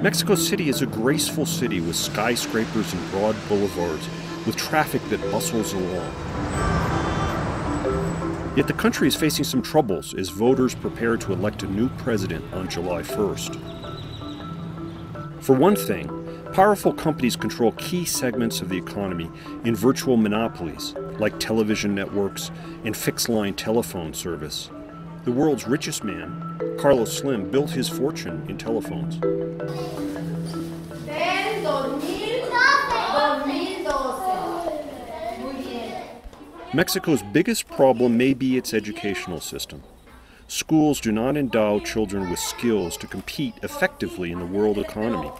Mexico City is a graceful city with skyscrapers and broad boulevards, with traffic that bustles along. Yet the country is facing some troubles as voters prepare to elect a new president on July 1st. For one thing, powerful companies control key segments of the economy in virtual monopolies, like television networks and fixed-line telephone service. The world's richest man, Carlos Slim, built his fortune in telephones. Mexico's biggest problem may be its educational system. Schools do not endow children with skills to compete effectively in the world economy.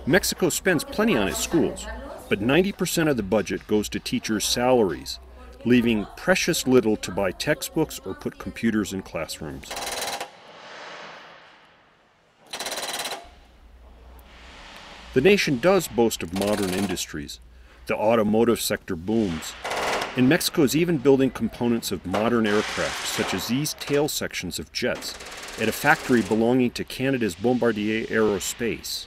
Mexico spends plenty on its schools, but 90% of the budget goes to teachers' salaries, leaving precious little to buy textbooks or put computers in classrooms. The nation does boast of modern industries. The automotive sector booms, and Mexico is even building components of modern aircraft, such as these tail sections of jets, at a factory belonging to Canada's Bombardier Aerospace.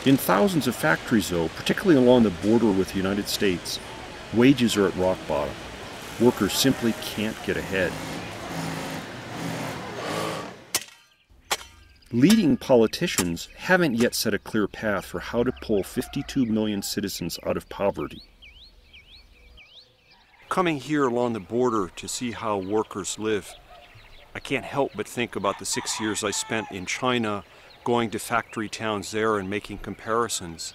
In thousands of factories, though, particularly along the border with the United States, wages are at rock bottom. Workers simply can't get ahead. Leading politicians haven't yet set a clear path for how to pull 52 million citizens out of poverty. Coming here along the border to see how workers live, I can't help but think about the 6 years I spent in China, going to factory towns there and making comparisons.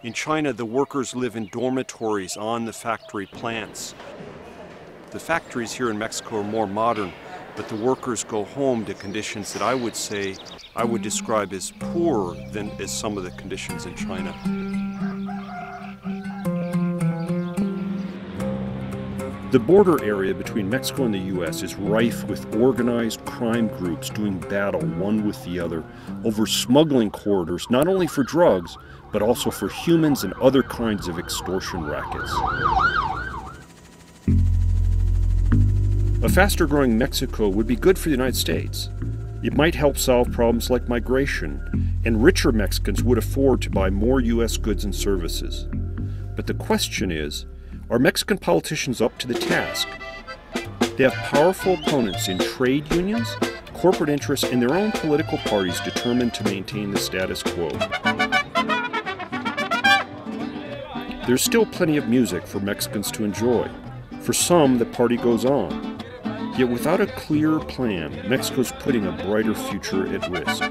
In China, the workers live in dormitories on the factory plants. The factories here in Mexico are more modern, but the workers go home to conditions that I would describe as poorer than as some of the conditions in China. The border area between Mexico and the U.S. is rife with organized crime groups doing battle one with the other over smuggling corridors, not only for drugs, but also for humans and other kinds of extortion rackets. A faster-growing Mexico would be good for the United States. It might help solve problems like migration, and richer Mexicans would afford to buy more U.S. goods and services. But the question is, are Mexican politicians up to the task? They have powerful opponents in trade unions, corporate interests, and their own political parties determined to maintain the status quo. There's still plenty of music for Mexicans to enjoy. For some, the party goes on. Yet without a clear plan, Mexico's putting a brighter future at risk.